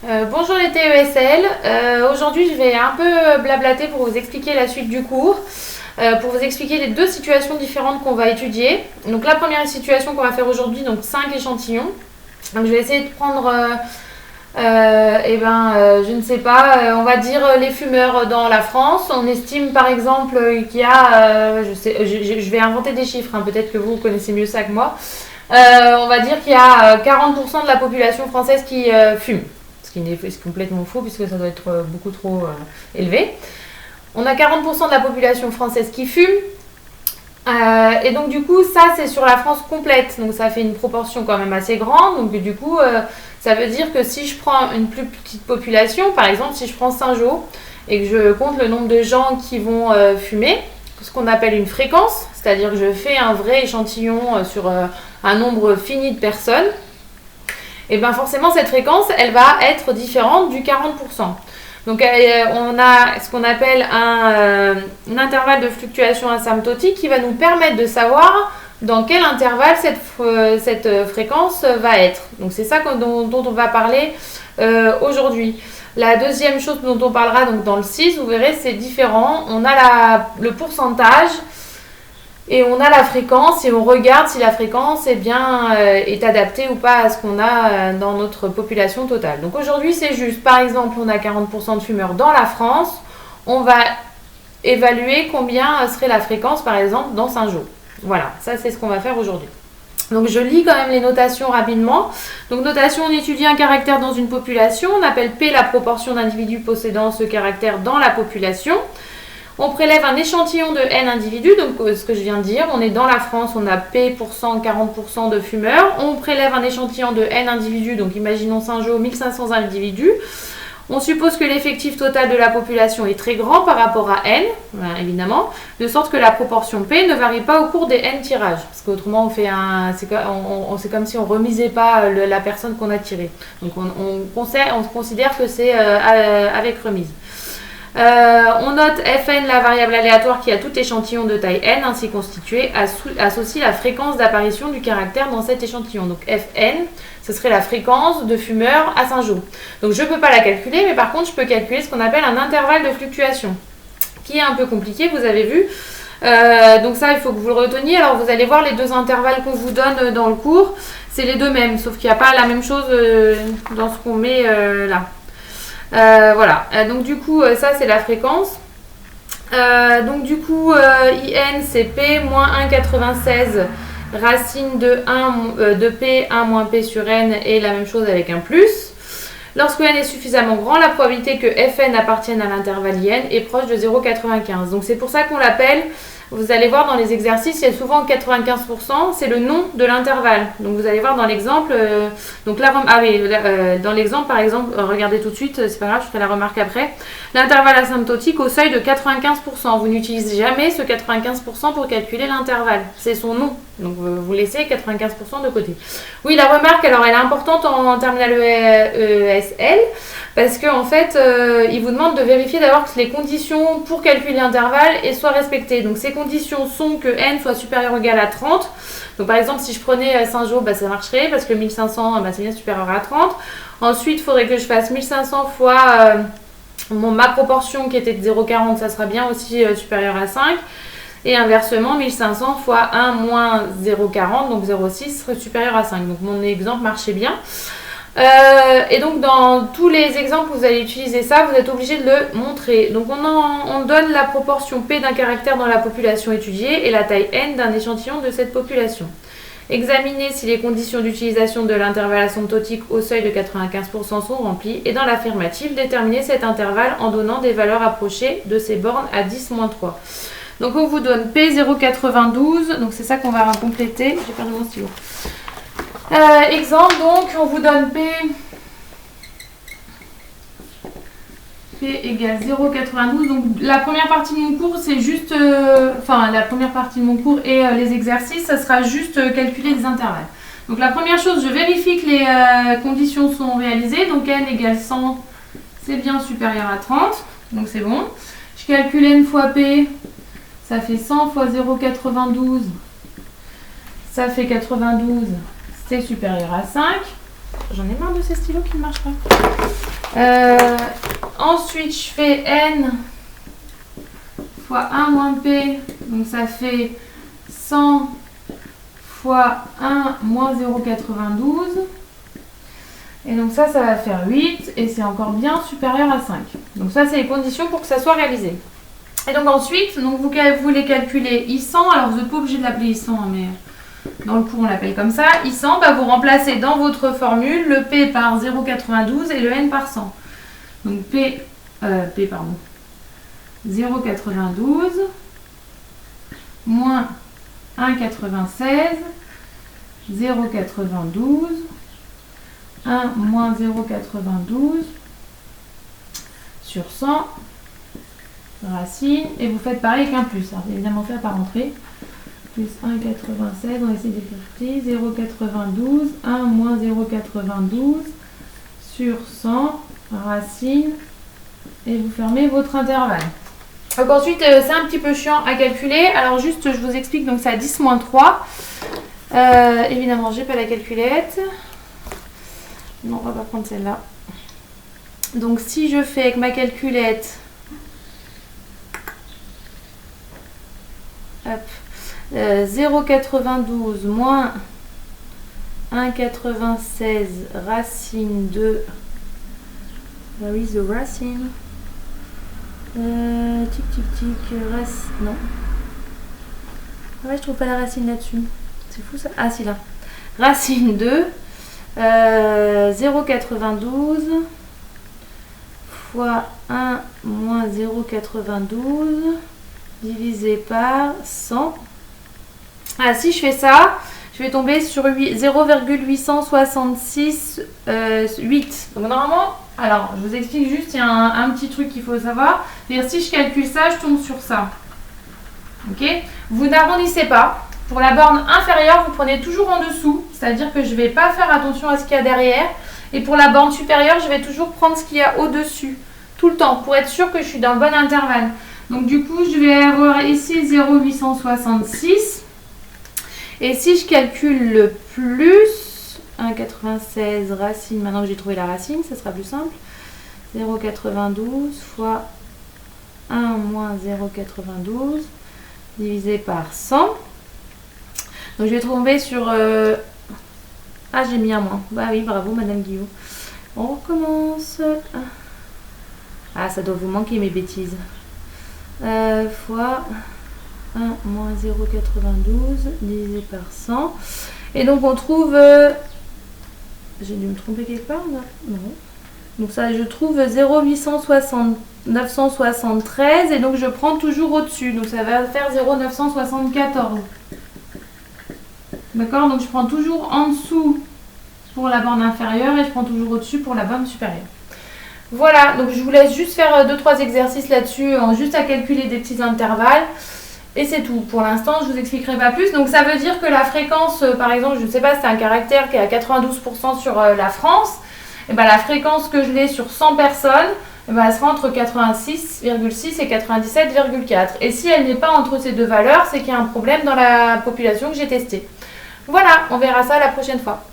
Bonjour les TESL, aujourd'hui je vais un peu blablater pour vous expliquer la suite du cours, pour vous expliquer les deux situations différentes qu'on va étudier. Donc la première situation qu'on va faire aujourd'hui, donc 5 échantillons. Donc je vais essayer de prendre, je ne sais pas, on va dire les fumeurs dans la France. On estime par exemple qu'il y a, je vais inventer des chiffres, hein, peut-être que vous connaissez mieux ça que moi. On va dire qu'il y a 40% de la population française qui fume. Ce qui est complètement faux puisque ça doit être beaucoup trop élevé. On a 40% de la population française qui fume. Et donc du coup, ça c'est sur la France complète. Donc ça fait une proportion quand même assez grande. Donc du coup, ça veut dire que si je prends une plus petite population, par exemple si je prends Saint-Jean et que je compte le nombre de gens qui vont fumer, ce qu'on appelle une fréquence, c'est-à-dire que je fais un vrai échantillon sur un nombre fini de personnes, et bien forcément cette fréquence elle va être différente du 40%. Donc on a ce qu'on appelle un intervalle de fluctuation asymptotique qui va nous permettre de savoir dans quel intervalle cette fréquence va être. Donc c'est ça dont on va parler aujourd'hui. La deuxième chose dont on parlera donc dans le 6, vous verrez c'est différent. On a le pourcentage et on a la fréquence et on regarde si la fréquence est adaptée ou pas à ce qu'on a dans notre population totale. Donc aujourd'hui c'est juste, par exemple on a 40% de fumeurs dans la France, on va évaluer combien serait la fréquence par exemple dans Saint-Jean. Voilà, ça c'est ce qu'on va faire aujourd'hui. Donc je lis quand même les notations rapidement. Donc notation, on étudie un caractère dans une population, on appelle P la proportion d'individus possédant ce caractère dans la population. On prélève un échantillon de N individus, donc ce que je viens de dire, on est dans la France, on a P%, 40% de fumeurs. On prélève un échantillon de N individus, donc imaginons Saint-Jean, 1500 individus. On suppose que l'effectif total de la population est très grand par rapport à N, évidemment, de sorte que la proportion P ne varie pas au cours des N tirages. Parce qu'autrement, c'est comme si on ne remisait pas la personne qu'on a tirée. Donc on considère que c'est avec remise. On note Fn, la variable aléatoire qui a tout échantillon de taille n ainsi constitué, associe la fréquence d'apparition du caractère dans cet échantillon. Donc Fn, ce serait la fréquence de fumeurs à Saint-Jean. Donc je ne peux pas la calculer, mais par contre je peux calculer ce qu'on appelle un intervalle de fluctuation, qui est un peu compliqué, vous avez vu. Donc ça, il faut que vous le reteniez. Alors vous allez voir les deux intervalles qu'on vous donne dans le cours, c'est les deux mêmes, sauf qu'il n'y a pas la même chose dans ce qu'on met là. Voilà, donc du coup ça c'est la fréquence. Donc du coup IN c'est P moins 1,96 racine de P 1 moins P sur N et la même chose avec un plus. Lorsque N est suffisamment grand, la probabilité que Fn appartienne à l'intervalle IN est proche de 0,95. Donc c'est pour ça qu'on l'appelle, vous allez voir dans les exercices, il y a souvent 95%, c'est le nom de l'intervalle. Donc vous allez voir dans l'exemple, dans l'exemple par exemple, regardez tout de suite, c'est pas grave, je ferai la remarque après. L'intervalle asymptotique au seuil de 95%. Vous n'utilisez jamais ce 95% pour calculer l'intervalle, c'est son nom. Donc vous laissez 95% de côté. Oui, la remarque, alors elle est importante en terminale ESL, parce qu'en fait, il vous demande de vérifier d'abord que les conditions pour calculer l'intervalle soient respectées. Donc ces conditions sont que n soit supérieur ou égal à 30. Donc par exemple, si je prenais Saint-Jean, ça marcherait, parce que 1500, c'est bien supérieur à 30. Ensuite, il faudrait que je fasse 1500 fois ma proportion qui était de 0,40, ça sera bien aussi supérieur à 5. Et inversement, 1500 fois 1 moins 0,40, donc 0,6 serait supérieur à 5. Donc mon exemple marchait bien. Et donc dans tous les exemples où vous allez utiliser ça, vous êtes obligé de le montrer. Donc on donne la proportion P d'un caractère dans la population étudiée et la taille N d'un échantillon de cette population. Examinez si les conditions d'utilisation de l'intervalle asymptotique au seuil de 95% sont remplies et dans l'affirmative, déterminez cet intervalle en donnant des valeurs approchées de ces bornes à 10-3. Donc on vous donne P 0,92, donc c'est ça qu'on va compléter. J'ai perdu mon stylo. Exemple, donc on vous donne P égale 0,92. Donc la première partie de mon cours, c'est juste, la première partie de mon cours et les exercices, ça sera juste calculer des intervalles. Donc la première chose, je vérifie que les conditions sont réalisées. Donc n égale 100, c'est bien supérieur à 30, donc c'est bon. Je calcule n fois P, ça fait 100 fois 0,92, ça fait 92. C'est supérieur à 5. J'en ai marre de ces stylos qui ne marchent pas. Ensuite, je fais n fois 1 moins p, donc ça fait 100 fois 1 moins 0,92. Et donc ça va faire 8 et c'est encore bien supérieur à 5. Donc ça, c'est les conditions pour que ça soit réalisé. Et donc ensuite, donc vous voulez calculer I100. Alors vous n'êtes pas obligé de l'appeler I100, mais dans le cours on l'appelle comme ça. I100, bah, vous remplacez dans votre formule le P par 0,92 et le N par 100. Donc pardon, 0,92 moins 1,96, 0,92, 1 moins 0,92 sur 100 racine, et vous faites pareil avec un plus. Alors, évidemment faire par entrée. Plus 1,96, on va essayer d'écrire petit, 0,92, 1 moins 0,92 sur 100 racine, et vous fermez votre intervalle. Donc ensuite, c'est un petit peu chiant à calculer. Alors juste, je vous explique, donc c'est à 10 moins 3. Évidemment, j'ai pas la calculette. Non, on va pas prendre celle-là. Donc si je fais avec ma calculette, hop, 0,92 moins 1,96 racine de... Where is the racine? Tic tic tic, non. Ah ouais, je trouve pas la racine là-dessus. C'est fou ça. Ah si, là. Racine de 0,92 fois 1 moins 0,92 divisé par 100. Ah, si je fais ça, je vais tomber sur 0,866 8. Donc normalement, alors je vous explique juste, il y a un petit truc qu'il faut savoir. C'est-à-dire si je calcule ça, je tombe sur ça. Ok? Vous n'arrondissez pas. Pour la borne inférieure, vous prenez toujours en dessous. C'est-à-dire que je ne vais pas faire attention à ce qu'il y a derrière. Et pour la borne supérieure, je vais toujours prendre ce qu'il y a au-dessus. Tout le temps, pour être sûr que je suis dans le bon intervalle. Donc du coup, je vais avoir ici 0,866. Et si je calcule le plus, 1,96 racine, maintenant que j'ai trouvé la racine, ça sera plus simple. 0,92 fois 1 moins 0,92 divisé par 100. Donc je vais tomber sur... Ah, j'ai mis un moins. Bah oui, bravo Madame Guillaume. On recommence. Ah, ça doit vous manquer mes bêtises. Fois 1 moins 0,92 divisé par 100. Et donc on trouve... J'ai dû me tromper quelque part là? Non. Donc ça, je trouve 0,973 et donc je prends toujours au-dessus. Donc ça va faire 0,974. D'accord? Donc je prends toujours en dessous pour la borne inférieure et je prends toujours au-dessus pour la borne supérieure. Voilà, donc je vous laisse juste faire 2-3 exercices là-dessus, juste à calculer des petits intervalles. Et c'est tout. Pour l'instant, je ne vous expliquerai pas plus. Donc ça veut dire que la fréquence, par exemple, je ne sais pas, c'est un caractère qui est à 92% sur la France. Et ben, la fréquence que je l'ai sur 100 personnes, et ben, elle sera entre 86,6 et 97,4. Et si elle n'est pas entre ces deux valeurs, c'est qu'il y a un problème dans la population que j'ai testée. Voilà, on verra ça la prochaine fois.